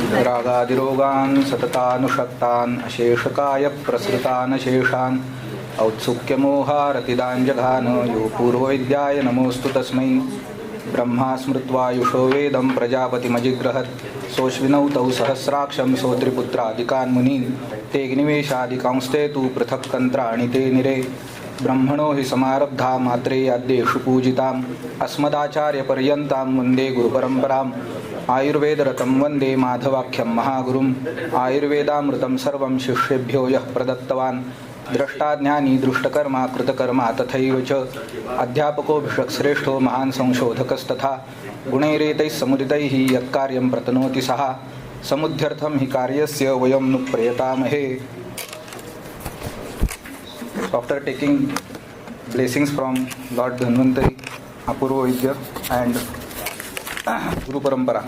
रागादिरोगान् सततानुषक्तान् अशेषकाय प्रसृतान् शेषान् औत्सुक्यमोहारतिदाञ्जघान यो पूर्वविद्याय नमोऽस्तु तस्मै ब्रह्मा स्मृत्वायुषो वेदं प्रजापतिमजिग्रहत् सोऽश्विनौ तौ सहस्राक्षं सौत्रिपुत्रादिकान् मुनीन् ते ग्निवेशादिकांस्ते तु पृथक् तन्त्राणि ते निरे ब्रह्मणो हि समारब्धा मात्रेयाद्येषु पूजिताम् अस्मदाचार्यपर्यन्तां वन्दे गुरुपरम्पराम् आयुर्वेदरतं वन्दे माधवाख्यं महागुरुम् आयुर्वेदामृतं सर्वं शिष्येभ्यो यः प्रदत्तवान् द्रष्टा ज्ञानी दृष्टकर्मा कृतकर्मा तथैव च अध्यापको भिषक्श्रेष्ठो महान् संशोधकस्तथा गुणैरेतैः समुदितैः यत्कार्यं प्रतनोति सः समुद्ध्यर्थं हि कार्यस्य वयं नु प्रयतामहे. After taking blessings from Lord Dhanvantari, Apurva Vidya and Guru Parampara,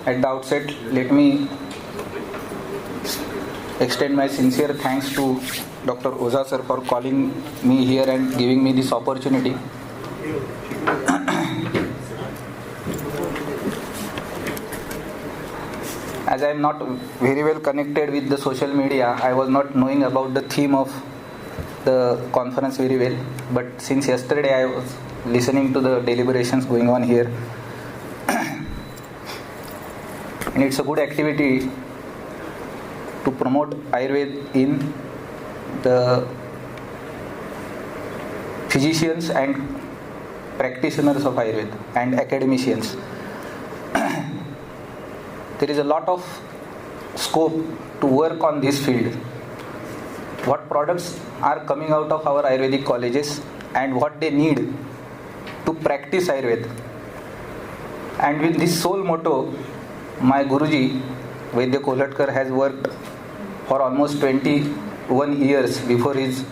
at the outset let me extend my sincere thanks to Dr. Oza sir for calling me here and giving me this opportunity. As I am not very well connected with the social media, I was not knowing about the theme of the conference very well. But since yesterday I was listening to the deliberations going on here, and it's a good activity to promote Ayurveda in the physicians and practitioners of Ayurveda and academicians. There is a lot of scope to work on this field. What products are coming out of our Ayurvedic colleges and what they need to practice Ayurveda. And with this sole motto, my Guruji, Vaidya Kolatkar, has worked for almost 21 years before his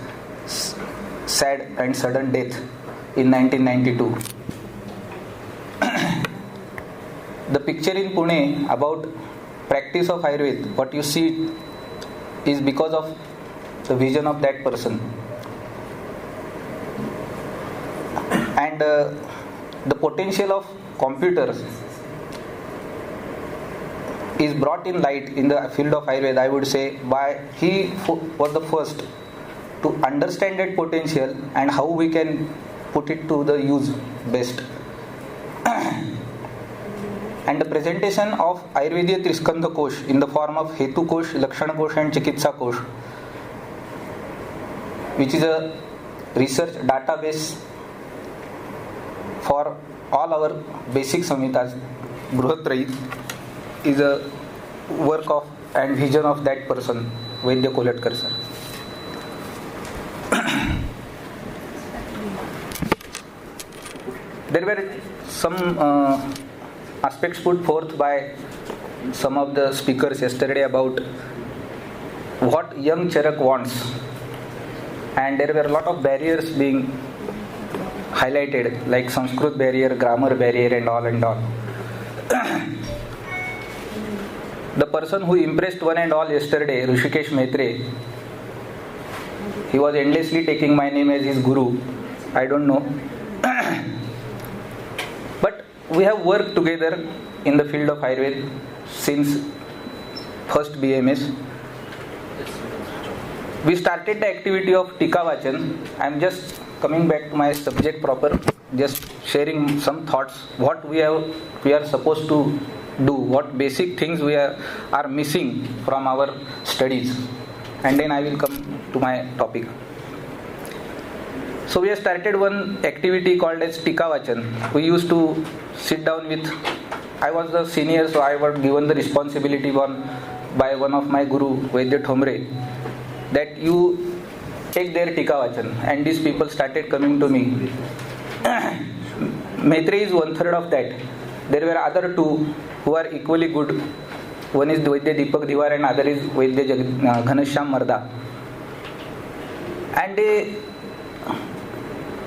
sad and sudden death in 1992. The picture in Pune about practice of Ayurveda, what you see is because of the vision of that person. And the potential of computers is brought in light in the field of Ayurveda, I would say, by he was the first to understand that potential and how we can put it to the use best. And the presentation of Ayurvediya Triskandha Kosh in the form of Hetu Kosh, Lakshana Kosh and Chikitsa Kosh, which is a research database for all our basic samhitas, Bruhatrayi, is a work of and vision of that person, Vaidya Kolatkar sir. There were some aspects put forth by some of the speakers yesterday about what young Charak wants, and there were a lot of barriers being highlighted, like Sanskrit barrier, grammar barrier and all. The person who impressed one and all yesterday, Rishikesh Maitre, he was endlessly taking my name as his guru. I don't know. But we have worked together in the field of Ayurveda since first BMS. We started the activity of Tika Vachan. I am just coming back to my subject proper, just sharing some thoughts, what we are supposed to do, what basic things we are missing from our studies, and then I will come to my topic. So we have started one activity called as Tika Vachan. We used to sit down with, I was the senior, so I was given the responsibility by one of my guru, Vaidya Thomre, that you take their Tika Vachan, and these people started coming to me. Maitre is 1/3 of that. There were other two who are equally good. One is Vaidya Deepak Diwar and other is Vaidya Ghanashyam Marda. And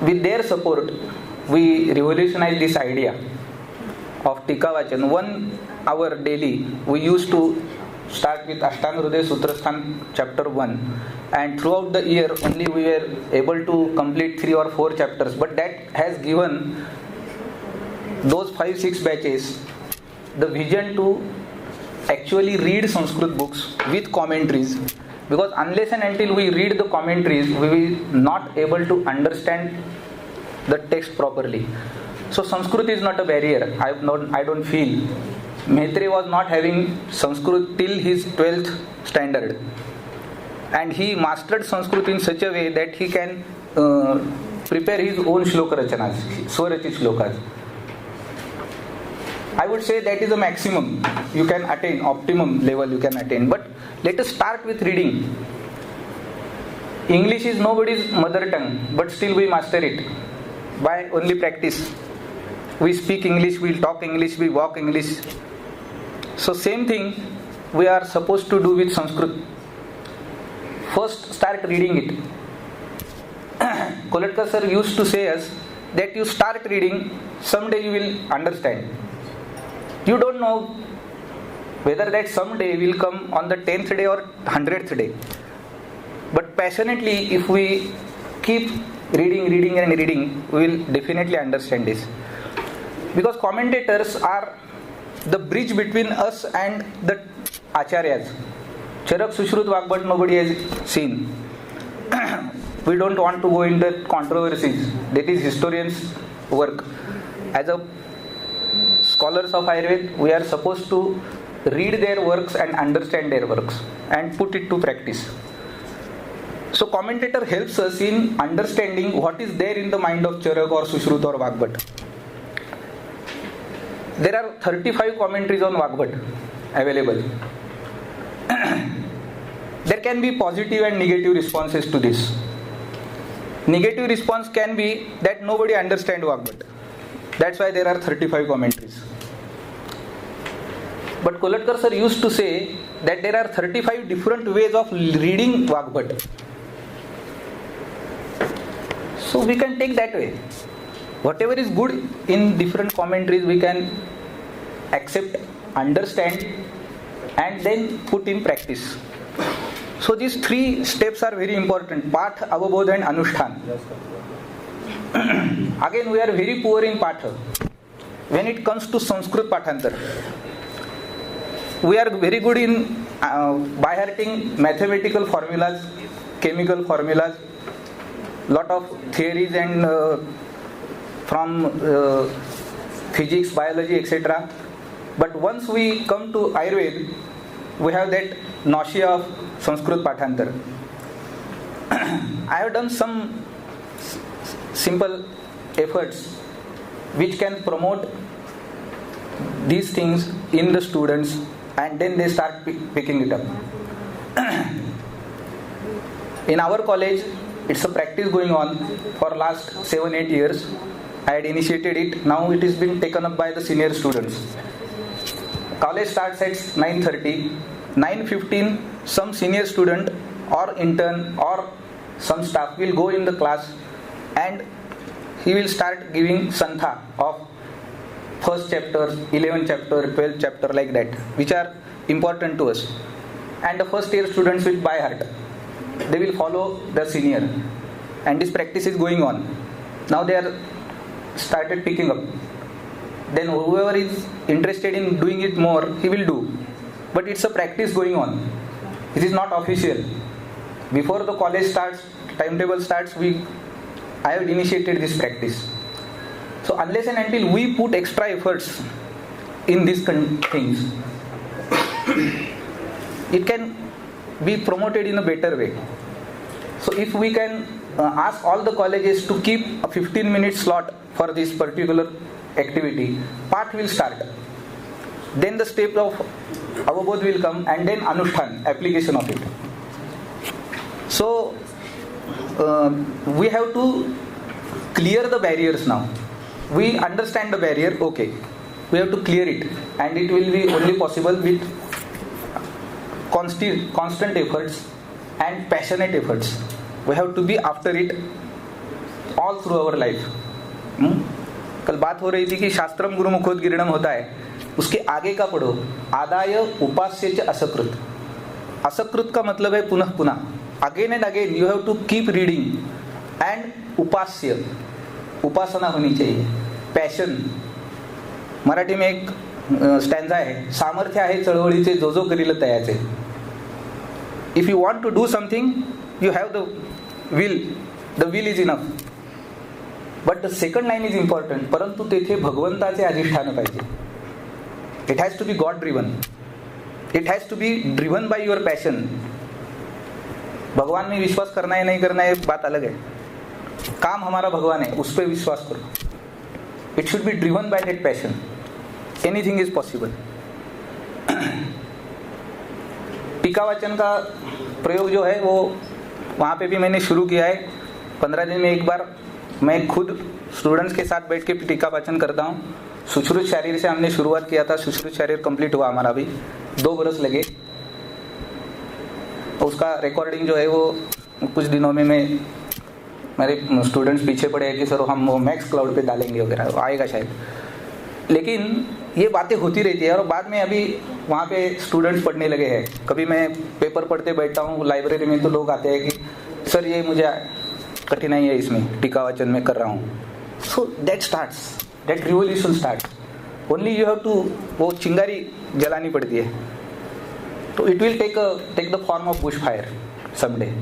with their support, we revolutionized this idea of Tika Vachan. 1 hour daily, we used to start with Ashtanga Hridaya Sutrasthan chapter 1, and throughout the year only we were able to complete 3 or 4 chapters, but that has given those 5-6 batches the vision to actually read Sanskrit books with commentaries, because unless and until we read the commentaries we will not able to understand the text properly. So Sanskrit is not a barrier. I don't feel. Maitre was not having Sanskrit till his 12th standard, and he mastered Sanskrit in such a way that he can prepare his own shloka rachanas, swarachit shlokas. I would say that is a maximum you can attain, optimum level you can attain. But let us start with reading. English is nobody's mother tongue, but still we master it by only practice. We speak English, we talk English, we walk English. So same thing we are supposed to do with Sanskrit. First start reading it. Kolatkar sir used to say us that you start reading, someday you will understand. You don't know whether that someday will come on the 10th day or 100th day. But passionately, if we keep reading and reading, we will definitely understand this. Because commentators are the bridge between us and the acharyas. Charak, Sushruta, Vagbhat, nobody has seen. We don't want to go into controversies. That is historians' work. As a scholars of Ayurveda, we are supposed to read their works and understand their works and put it to practice. So commentator helps us in understanding what is there in the mind of Charak or Sushruta or Vagbhat. There are 35 commentaries on Vagbhat available. There can be positive and negative responses to this. Negative response can be that nobody understands Vagbhat. That's why there are 35 commentaries. But Kolatkar sir used to say that there are 35 different ways of reading Vagbhat. So we can take that way. Whatever is good in different commentaries we can accept, understand, and then put in practice. So these 3 steps are very important: Path, Avabodh and Anushtan. Again, we are very poor in Patha. When it comes to Sanskrit Pathantar, we are very good in by hearting mathematical formulas, chemical formulas, lot of theories and from physics, biology, etc. But once we come to Ayurveda, we have that nausea of Sanskrit Pathantar. I have done some simple efforts which can promote these things in the students, and then they start picking it up. In our college, it's a practice going on for last 7-8 years. I had initiated it. Now it is being taken up by the senior students. College starts at 9:30. 9:15, some senior student or intern or some staff will go in the class and he will start giving santha of first chapter, 11th chapter, 12th chapter, like that, which are important to us. And the first year students will by heart. They will follow the senior. And this practice is going on. Now they are started picking up. Then whoever is interested in doing it more, he will do. But it's a practice going on. It is not official. Before the college starts, timetable starts, I have initiated this practice. So unless and until we put extra efforts in these things, it can be promoted in a better way. So if we can ask all the colleges to keep a 15-minute slot for this particular activity, Path will start. Then the step of Avabodh will come, and then Anushtan, application of it. So we have to clear the barriers now. We understand the barrier, okay. We have to clear it, and it will be only possible with constant efforts and passionate efforts. We have to be after it all through our life. कल बात हो रही थी कि शास्त्रम गुरुमुखोद्गीर्णम होता है, उसके आगे का पढ़ो, आदाय उपास्य च असकृत. असकृत का मतलब है पुनः पुनः. Again and again you have to keep reading. And उपास्य, उपासना होनी चाहिए, पैशन, मराठी में एक स्टॅन्झा आहे, सामर्थ्य आहे चळवळीचे जो जो करील तयाचे. If you want to do something you have the will is enough. But the second line is important. परंतु तेथे भगवंताचे अधिष्ठान पाहिजे. It has to be God driven. It has to be driven by your passion. भगवान में विश्वास करना है नहीं करना है बात अलग है. काम हमारा भगवान है, उस पर विश्वास करो. It should be driven by that passion. Anything is possible. टीका वाचन का प्रयोग जो है वो वहाँ पे भी मैंने शुरू किया है. 15 दिन में एक बार मैं खुद स्टूडेंट्स के साथ बैठ के टीका वाचन करता हूँ. सुश्रुत शारीर से हमने शुरुआत किया था. सुश्रुत शारीर कंप्लीट हुआ हमारा भी, 2 बरस लगे. उसका रिकॉर्डिंग जो है वो कुछ दिनों में मेरे स्टूडेंट्स पीछे पड़े हैं कि सर हम वो मैक्स क्लाउड पे डालेंगे वगैरह, आएगा शायद. लेकिन ये बातें होती रहती है. और बाद में अभी वहाँ पे स्टूडेंट्स पढ़ने लगे हैं. कभी मैं पेपर पढ़ते बैठता हूँ लाइब्रेरी में तो लोग आते हैं कि सर ये मुझे कठिनाई है इसमें, टीका वाचन में कर रहा हूँ. So that starts, that revolution start. Only you have to, वो चिंगारी जलानी पड़ती है. तो it will take the form of bush fire someday.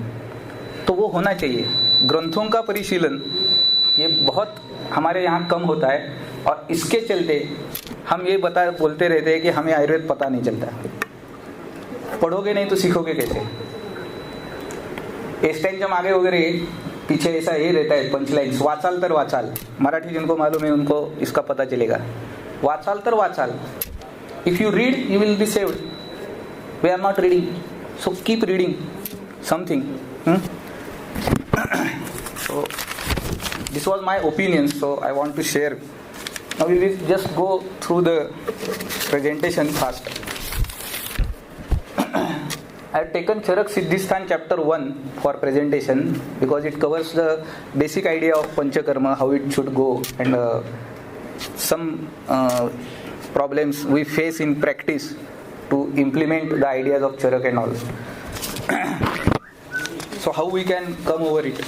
तो वो होना चाहिए. ग्रंथों का परिशीलन ये बहुत हमारे यहाँ कम होता है. और इसके चलते हम ये बोलते रहते हैं कि हमें आयुर्वेद पता नहीं चलता. पढ़ोगे नहीं तो सीखोगे कैसे. एस्टेंजम आगे वगैरह पीछे ऐसा ये रहता है पंचलाइन्स. वाचाल तर वाचाल. मराठी जिनको मालूम है उनको इसका पता चलेगा. वाचाल तर वाचाल. If you read you will be saved. We are not reading. So keep reading something. So this was my opinion, so I want to share. Now we will just go through the presentation fast. I have taken Charak Siddhisthan chapter 1 for presentation because it covers the basic idea of Panchakarma, how it should go, and some problems we face in practice to implement the ideas of Charak and all. So how we can come over it.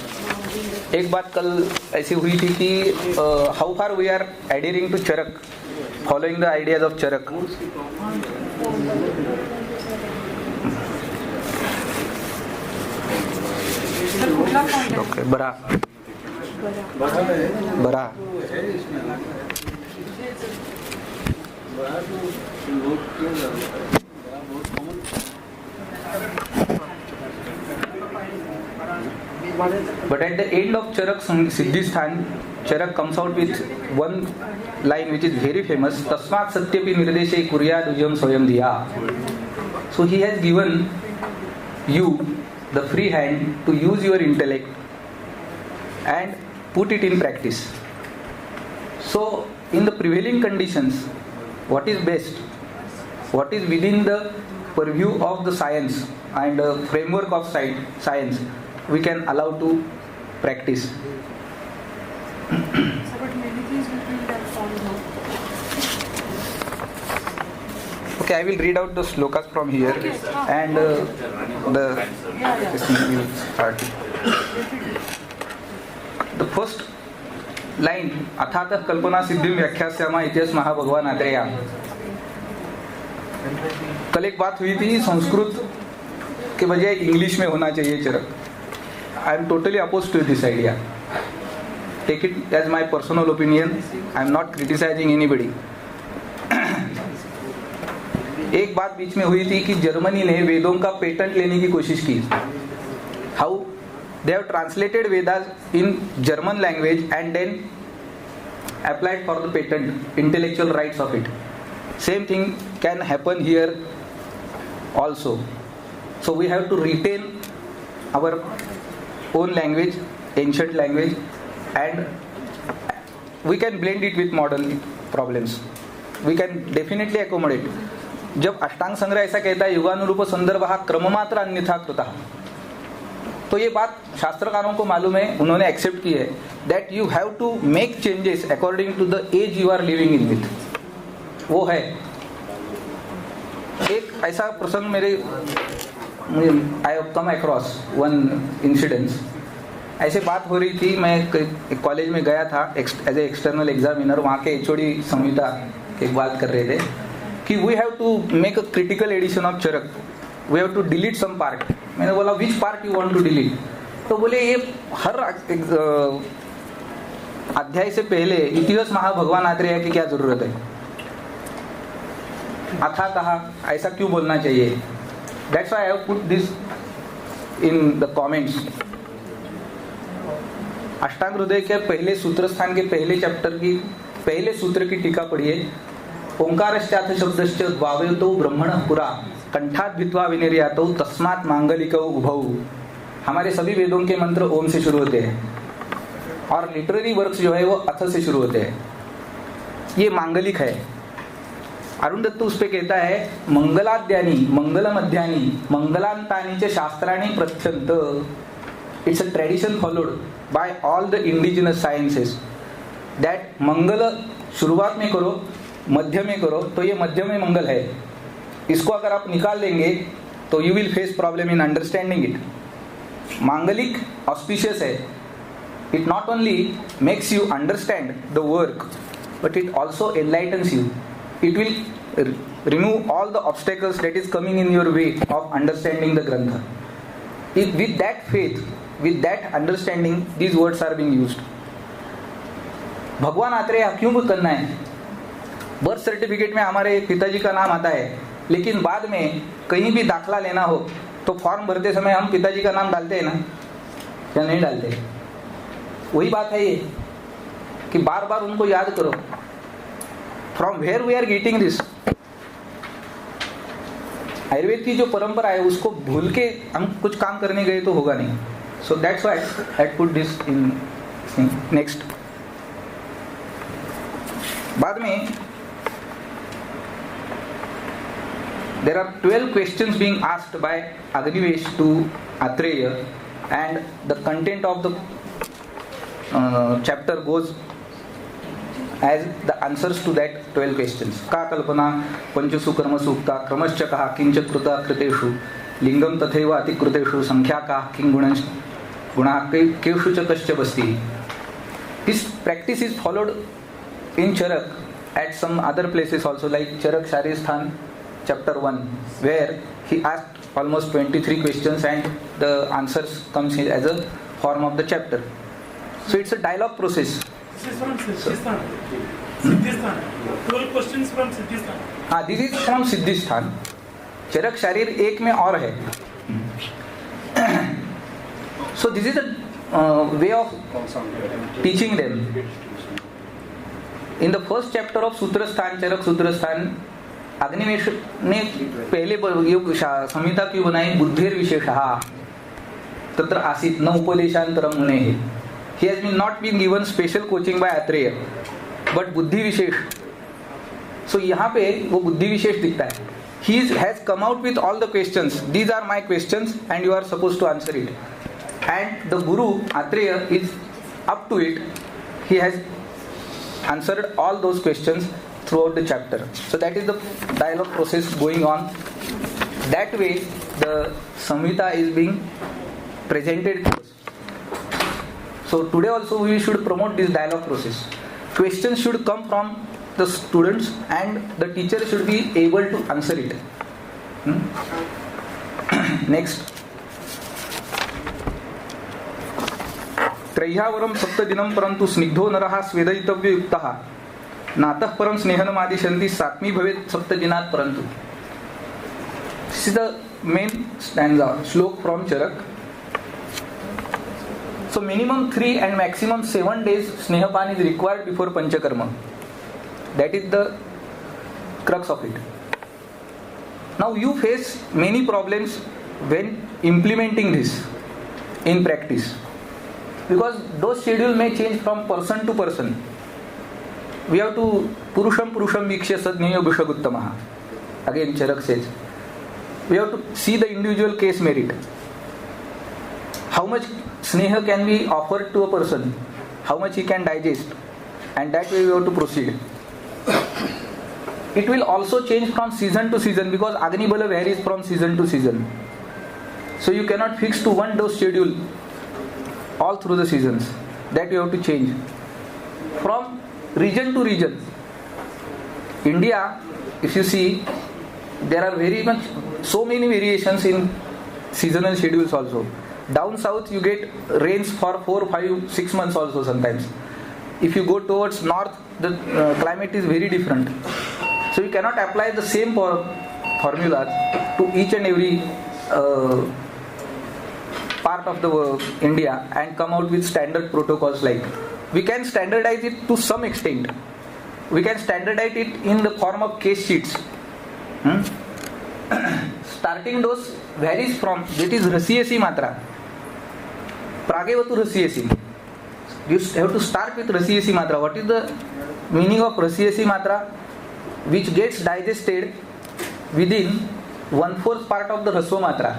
एक बात कल ऐसी हुई थी कि how far we are adhering to Charak, following the ideas of Charak. Okay, बरा बरा But at the end of Charak Siddhisthan, Charak comes out with one line which is very famous. Tasmat satyapi nirdeshe kuryad ujam swayam diya. So he has given you the free hand to use your intellect and put it in practice. So in the prevailing conditions, what is best? What is within the purview of the science and framework of science? We can allow to practice. But many things will be that form now. Okay, I will read out the slokas from here. Okay. And this thing will start. The first line, अथातः कल्पना सिद्धिं व्याख्यास्यामः इत्यस्य महाभगवान आत्रेय. कल एक बात हुई थी, संस्कृत के बजाय English में होना चाहिए चरक. I am totally opposed to this idea. Take it as my personal opinion. I am not criticizing anybody. एक बात बीच में हुई थी कि जर्मनी ने वेदों का पेटेंट लेने की कोशिश की. How they have translated Vedas in German language and then applied for the patent, intellectual rights of it. Same thing can happen here also. So we have to retain our own language, ancient language, and we can blend it with modern problems. We can definitely accommodate. जब अष्टांग संग्रह ऐसा कहता है युगानुरूप संदर्भः क्रममात्र अन्यथा कृतः, तो ये बात शास्त्रकारों को मालूम है, उन्होंने एक्सेप्ट की है that you have to make changes according to the age you are living in with. वो है. एक ऐसा प्रसंग I have come across one incident. ऐसे बात हो रही थी, मैं एक कॉलेज में गया था एज ए एक्सटर्नल एग्जामिनर. वहाँ के एचओडी संहिता एक बात कर रहे थे कि we have to make a critical edition of Charak, we have to delete some part. मैंने बोला which part you want to delete? तो बोले ये हर अध्याय से पहले इतिहास महा भगवान आत्रेय की क्या जरूरत है, अथा कहा, ऐसा क्यों बोलना चाहिए? That's why I have put this in the comments. अष्टांग हृदय के पहले सूत्र स्थान के पहले चैप्टर की पहले सूत्र की टीका पढ़िए. ओंकारश्चाथ शब्दश्च द्वावयतो ब्रह्मण पुरा कंठात भित्वा विनिर्यातो तस्मात् मांगलिकौ उभौ. हमारे सभी वेदों के मंत्र ओम से शुरू होते हैं और लिटरेरी वर्क्स जो है वो अथ से शुरू होते हैं. ये मांगलिक है. अरुण दत्त उस पे कहता है मंगलाद्यानि मंगलमध्यानि मंगलांतानि च शास्त्राणि प्रथ्यंत. It's a tradition followed by all the indigenous sciences that मंगल शुरुआत में करो, मध्य में करो, तो ये मध्य में मंगल है. इसको अगर आप निकाल देंगे तो you will face problem in understanding it. मांगलिक ऑस्पिशियस है. It not only makes you understand the work but it also enlightens you. It will remove all the obstacles that is coming in your way of understanding the grantha. With that faith, with that understanding, these words are being used. भगवान आत्रेय क्यों करना है? Birth certificate में हमारे पिताजी का नाम आता है, लेकिन बाद में कहीं भी दाखला लेना हो तो फॉर्म भरते समय हम पिताजी का नाम डालते हैं ना, या नहीं डालते? वही बात है ये कि बार बार उनको याद करो. From where we are getting this? Ayurveda की जो परंपरा है उसको भूल के हम कुछ काम करने गए तो होगा नहीं. So that's why I put this in next. बाद में there are 12 questions being asked by Agnivesh to Atreya, and the content of the chapter goes as the answers to that 12 questions. का कल्पना पंचसु कर्म सूक्ता क्रमश्च कहा किंच कृता कृतेषु लिंगम तथैव अतिकृतेषु संख्या का किं गुणः केषु च कश्च बस्ति. This practice is followed in Charak at some other places also, like Charak Sharirsthan chapter 1, where he asked almost 23 questions and the answers comes in as a form of the chapter. So it's a dialogue process. This is from Siddhisthan. Siddhisthan. 12 questions from Siddhisthan. हाँ, this is from Siddhisthan. चरक शारीर एक में और है. So this is a way of teaching them. In the first chapter of Sutrasthan, Charak Sutrasthan, Agnivesh ने पहले ये संहिता क्यों बनाई? बुद्धिर विशेषः तत्र आसीत न उपदेशांतरम मुनेः. He has been not been given special coaching by Atreya, but बुद्धि विशेष. So यहाँ पे वो बुद्धि विशेष दिखता है. He has come out with all the questions. These are my questions and you are supposed to answer it. And the Guru Atreya is up to it. He has answered all those questions throughout the chapter. So that is the dialogue process going on. That way the Samhita is being presented to us. So today also we should promote this dialogue process. Questions should come from the students and the teacher should be able to answer it. Next. त्रय्यावरम सप्तदिनम परंतु स्निग्धो नरः स्वेदयितव्य युक्तः नातः परम स्नेहनमादिशन्ति सात्मी भवेत् सप्तदिनात् परंतु. This is the main stanza, श्लोक from Charak. So minimum 3 and maximum 7 days snehapan is required before panchakarma. That is the crux of it. Now you face many problems when implementing this in practice, because those schedule may change from person to person. We have to purusham vikshya sadneyo bhishaguttamah. Again Charak says we have to see the individual case merit. How much sneha can be offered to a person, how much he can digest, and that way we have to proceed. It will also change from season to season, because Agni Bala varies from season to season. So you cannot fix to one dose schedule all through the seasons. That you have to change from region to region. India, if you see, there are very much so many variations in seasonal schedules also. Down south you get rains for 4, 5, 6 months also sometimes. If you go towards north, the climate is very different. So you cannot apply the same formulas to each and every part of the India and come out with standard protocols. Like, we can standardize it to some extent. We can standardize it in the form of case sheets. Starting dose varies from, that is Rasiyasi Matra, Pragevatu Rasiyasi. You have to start with Rasiyasi Matra. What is the meaning of Rasiyasi Matra? Which gets digested within 1/4 part of the Rasva Matra.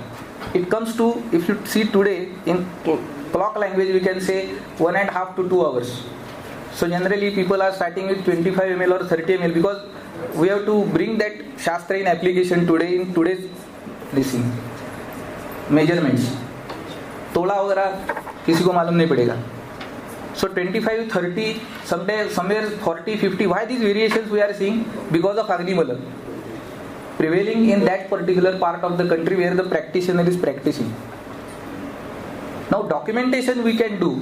It comes to, if you see today, in clock language we can say 1.5 to 2 hours. So generally people are starting with 25 ml or 30 ml because we have to bring that Shastra in application today in today's measurements. तोला वगैरह किसी को मालूम नहीं पड़ेगा. So 25, 30, somewhere 40, 50. Why these variations we are seeing? Because of Agni Bala prevailing in that particular part of the country where the practitioner is practicing. Now documentation we can do.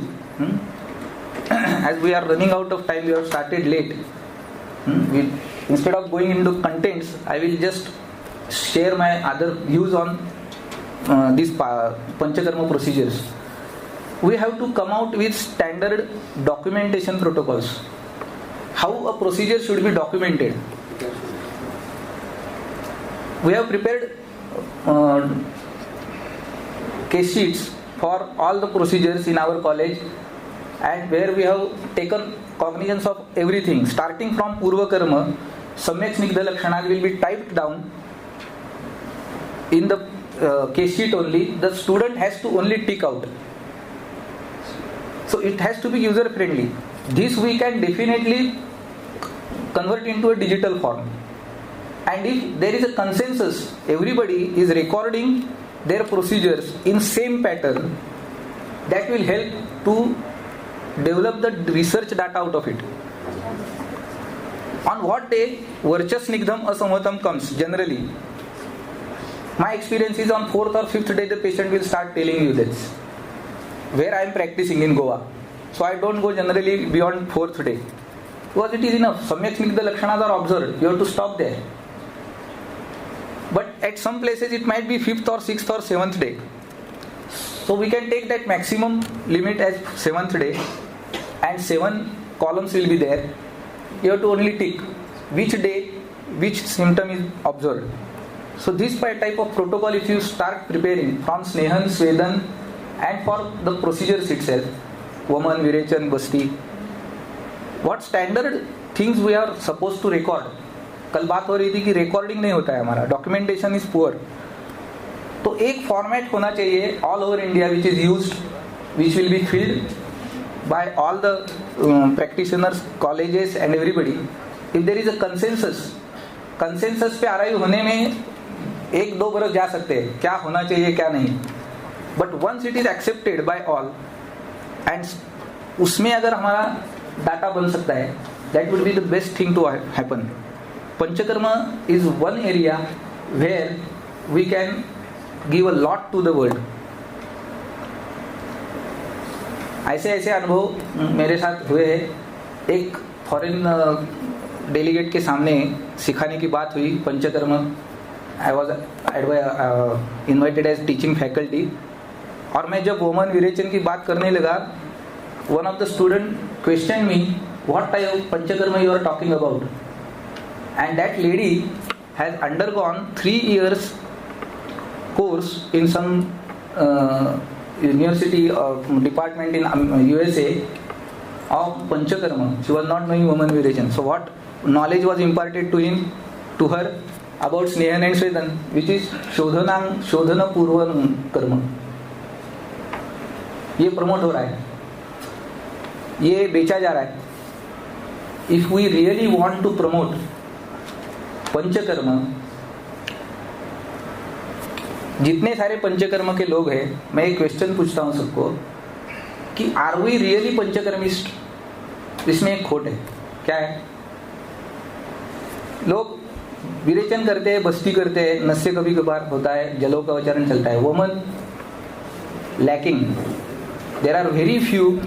As we are running out of time, we have started late. Instead of going into contents, I will just share my other views on these Panchakarma procedures. We have to come out with standard documentation protocols. How a procedure should be documented. We have prepared case sheets for all the procedures in our college, and where we have taken cognizance of everything, starting from Purva Karma. Samyak Snigdha Lakshanas will be typed down in the case sheet only. The student has to only tick out. So it has to be user friendly. This we can definitely convert into a digital form. And if there is a consensus, everybody is recording their procedures in same pattern, that will help to develop the research data out of it. On what day Varcha Snigdham Asamhatam comes generally? My experience is on 4th or 5th day the patient will start telling you this. Where I am practicing in Goa. So I don't go generally beyond 4th day. Because it is enough. Samyak Snigdha Lakshanas are observed. You have to stop there. But at some places it might be 5th or 6th or 7th day. So we can take that maximum limit as 7th day. And 7 columns will be there. You have to only tick which day, which symptom is observed. So this type of protocol, if you start preparing from Snehan, Svedan, and for the procedures itself, Vaman, Virechan, Basti, what standard things we are supposed to record. कल बात हो रही थी कि recording नहीं होता है हमारा, डॉक्यूमेंटेशन इज पुअर. तो एक फॉर्मेट होना चाहिए all over India which is used, which will be filled by all the practitioners, colleges and everybody. If there is a consensus पे आरआई होने में 1-2 बरस जा सकते हैं, क्या होना चाहिए क्या नहीं. But once it is accepted by all and उसमें अगर हमारा डाटा बन सकता है, that would be the best thing to happen. Panchakarma is one area where we can give a lot to the world. ऐसे ऐसे अनुभव मेरे साथ हुए हैं. एक फॉरेन डेलीगेट के सामने सिखाने की बात हुई panchakarma. I was invited as teaching faculty. और मैं जब वोमन विरेचन की बात करने लगा, one of the student question me what type of panchakarma you are talking about. And that lady has undergone 3 years course in some university or department in USA of Panchakarma. She was not knowing woman viration. So what knowledge was imparted to her about Snehan and Svedan, which is Shodhana Purva Karma. ये promote हो रहा है, ये बेचा जा रहा है. If we really want to promote panchakarma, जितने सारे पंचकर्म के लोग हैं, मैं एक क्वेश्चन पूछता हूं सबको कि आर वी रियली पंचकर्मिस्ट. इसमें एक खोट है. क्या है? लोग विरेचन करते हैं, बस्ती करते हैं, नस से कभी कभार होता है, जलों का उच्चारण चलता है. Woman lacking. There are very few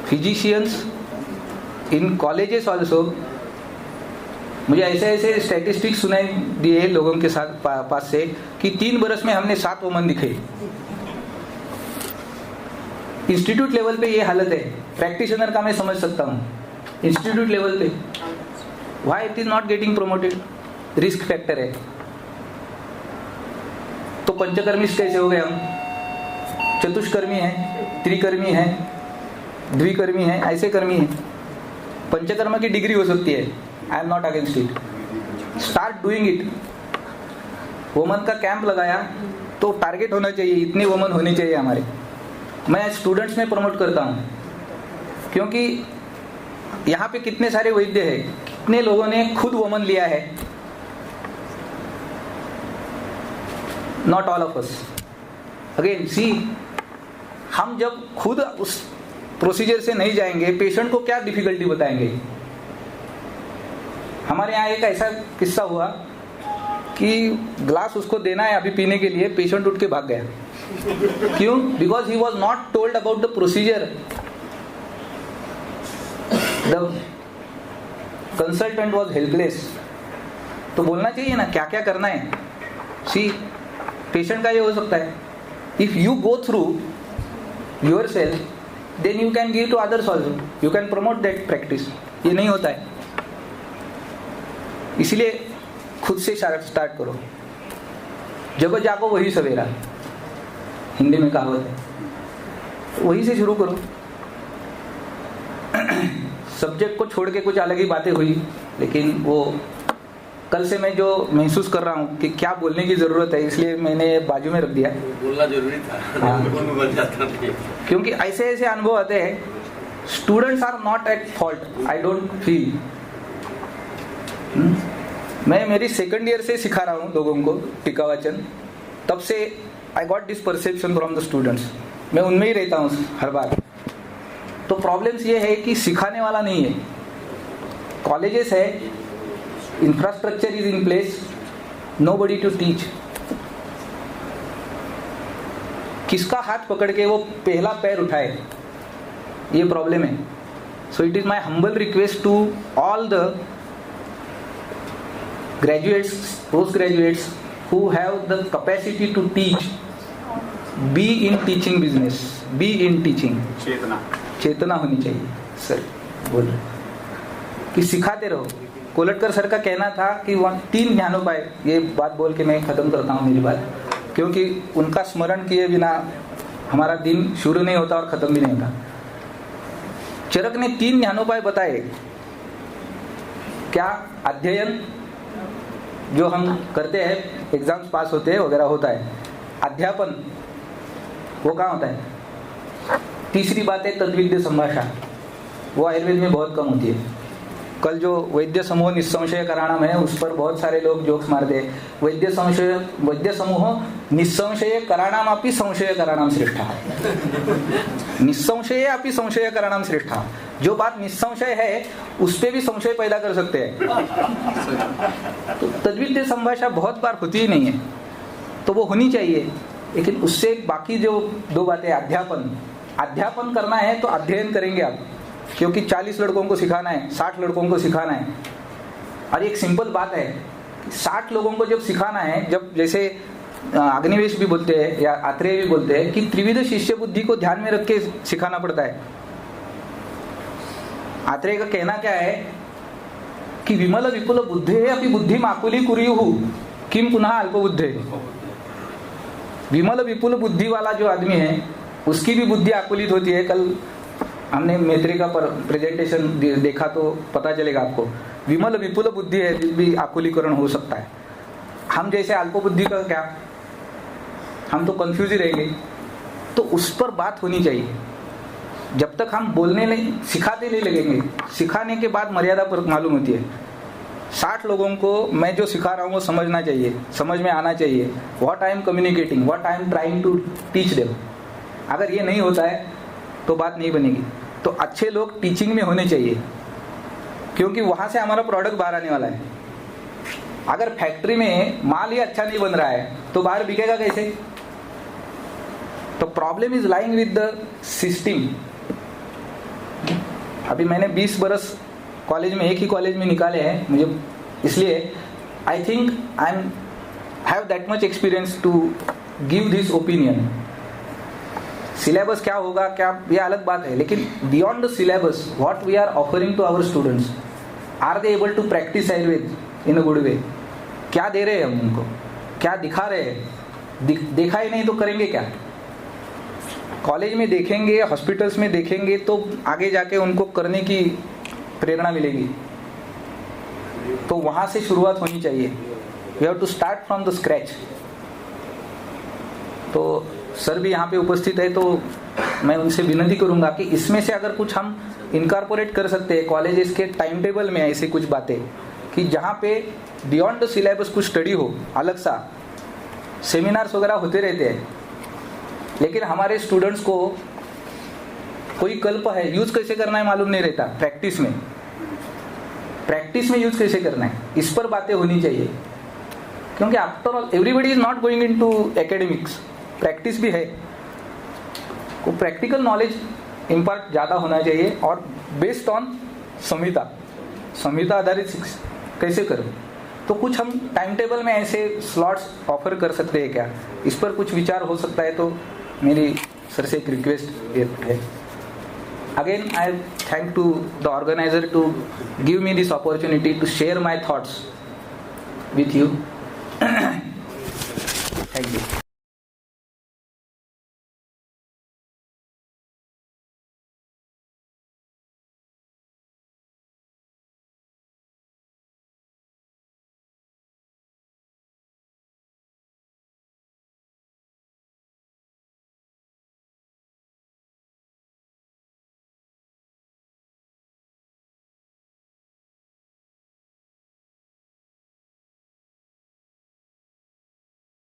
physicians in colleges also. मुझे ऐसे ऐसे स्टैटिस्टिक्स सुनाई दिए लोगों के साथ पास से कि 3 बरस में हमने 7 वुमन दिखे. इंस्टीट्यूट लेवल पे ये हालत है. प्रैक्टिशनर का मैं समझ सकता हूँ, इंस्टीट्यूट लेवल पे why it is not getting promoted. Risk factor है. तो पंचकर्मी कैसे हो गए हम? चतुष्कर्मी है, त्रिकर्मी है, द्विकर्मी है, ऐसे कर्मी है. पंचकर्म की डिग्री हो सकती है. I am not against it. Start doing it. Woman का कैंप लगाया तो टारगेट होना चाहिए, इतने वुमन होने चाहिए हमारे. मैं स्टूडेंट्स में प्रमोट करता हूँ क्योंकि यहाँ पे कितने सारे वैद्य हैं, कितने लोगों ने खुद वुमन लिया है. Not all of us. Again see, हम जब खुद उस प्रोसीजर से नहीं जाएंगे, पेशेंट को क्या डिफिकल्टी बताएंगे. हमारे यहाँ एक ऐसा किस्सा हुआ कि ग्लास उसको देना है अभी पीने के लिए, पेशेंट उठ के भाग गया. क्यों? Because he was not told about the procedure. The consultant was helpless. तो बोलना चाहिए ना क्या क्या करना है. सी, पेशेंट का ये हो सकता है, if you go through yourself, then you can give to others also, you can promote that practice. ये नहीं होता है. इसलिए खुद से स्टार्ट करो. जब जागो वही सवेरा, हिंदी में कहावत है. वही से शुरू करो. सब्जेक्ट को छोड़ के कुछ अलग ही बातें हुई, लेकिन वो कल से मैं जो महसूस कर रहा हूँ कि क्या बोलने की जरूरत है, इसलिए मैंने बाजू में रख दिया. बोलना जरूरी था. क्योंकि ऐसे ऐसे अनुभव आते हैं. Students are not at fault, I don't feel. मैं मेरी सेकंड ईयर से सिखा रहा हूँ लोगों को टीका वाचन. तब से I got this perception from the students. मैं उनमें ही रहता हूँ हर बार. तो प्रॉब्लम्स ये है कि सिखाने वाला नहीं है. कॉलेजेस है, infrastructure is in place, nobody to teach. किसका हाथ पकड़ के वो पहला पैर उठाए, ये प्रॉब्लम है. So it is my humble request to all the graduates, postgraduates who have the capacity to teach, be in teaching business, be in teaching. चेतना होनी चाहिए. सर बोल रहे कि सिखाते रहो. कोलटकर सर का कहना था कि 3 ज्ञानोपाय. ये बात बोल के मैं खत्म करता हूँ मेरी बात, क्योंकि उनका स्मरण किए बिना हमारा दिन शुरू नहीं होता और खत्म भी नहीं होता. चरक ने 3 ज्ञानोपाय बताए. क्या? अध्ययन, जो हम करते हैं, एग्जाम्स पास होते हैं वगैरह होता है. अध्यापन, वो कहाँ होता है. तीसरी बात है तद्विद्य संभाषा. वो आयुर्वेद में बहुत कम होती है. कल जो वैद्य समूह निस्संशय कराणाम है, उस पर बहुत सारे लोग जोक्स मारते हैं. वैद्य समूह निस्संशय कराणाम अपि संशय कराणाम श्रेष्ठा. निस्संशय अपि संशय कराणाम श्रेष्ठा. जो बात निस्संशय है उस पे भी संशय पैदा कर सकते हैं. तो तद्विद्य संभाषा बहुत बार होती ही नहीं है, तो वो होनी चाहिए. लेकिन उससे बाकी जो 2 बातें, अध्यापन करना है तो अध्ययन करेंगे आप, क्योंकि 40 लड़कों को सिखाना है, 60 लड़कों को सिखाना है. और एक सिंपल बात है, 60 लोगों को जब सिखाना है, जब जैसे अग्निवेश भी बोलते हैं या आत्रेय भी बोलते हैं कि त्रिविध शिष्य बुद्धि को ध्यान में रख के सिखाना पड़ता है. आत्रेय का कहना क्या है कि विमल विपुल बुद्धे अपि बुद्धि माकुली कुर्युहु किम पुनः अल्प बुद्धे. विमल विपुल बुद्धि वाला जो आदमी है उसकी भी बुद्धि आकुलित होती है. कल हमने मैत्री का प्रेजेंटेशन देखा तो पता चलेगा आपको. विमल विपुल बुद्धि है भी आकुलीकरण हो सकता है. हम जैसे अल्प बुद्धि का क्या, हम तो कंफ्यूज ही रहेंगे. तो उस पर बात होनी चाहिए. जब तक हम बोलने नहीं, सिखाते नहीं लगेंगे, सिखाने के बाद मर्यादा पर मालूम होती है. 60 लोगों को मैं जो सिखा रहा हूँ वो समझना चाहिए, समझ में आना चाहिए. What I am communicating, what I am trying to teach them. अगर ये नहीं होता है तो बात नहीं बनेगी. तो अच्छे लोग टीचिंग में होने चाहिए, क्योंकि वहाँ से हमारा प्रोडक्ट बाहर आने वाला है. अगर फैक्ट्री में माल ही अच्छा नहीं बन रहा है तो बाहर बिकेगा कैसे? तो problem is lying with the system. अभी मैंने 20 बरस कॉलेज में, एक ही कॉलेज में निकाले हैं मुझे, इसलिए I think I am have that much experience to give this opinion. Syllabus क्या होगा, क्या, ये अलग बात है, लेकिन beyond the syllabus what we are offering to our students, are they able to practice Ayurveda in a good way? क्या दे रहे हैं हम उनको, क्या दिखा रहे हैं? देखा ही नहीं तो करेंगे क्या? कॉलेज में देखेंगे, हॉस्पिटल्स में देखेंगे तो आगे जाके उनको करने की प्रेरणा मिलेगी. तो वहां से शुरुआत होनी चाहिए. We have to start from the scratch. तो सर भी यहाँ पे उपस्थित है, तो मैं उनसे विनती करूंगा कि इसमें से अगर कुछ हम इनकॉर्पोरेट कर सकते हैं कॉलेजेस के टाइम टेबल में, ऐसी कुछ बातें कि जहाँ पे बियॉन्ड द सिलेबस कुछ स्टडी हो, अलग सा सेमिनार्स वगैरह होते रहते हैं, लेकिन हमारे स्टूडेंट्स को कोई कल्प है, यूज कैसे करना है मालूम नहीं रहता. प्रैक्टिस में यूज कैसे करना है, इस पर बातें होनी चाहिए. क्योंकि after all everybody is not going into academics, practice भी है. को प्रैक्टिकल नॉलेज इम्पार्ट ज़्यादा होना चाहिए और बेस्ड ऑन संहिता आधारित शिक्षा कैसे करें. तो कुछ हम टाइम टेबल में ऐसे स्लॉट्स ऑफर कर सकते हैं क्या, इस पर कुछ विचार हो सकता है. तो मेरी सर से एक रिक्वेस्ट है. Again I thank to the organizer to give me this opportunity to share my thoughts with you. Thank you.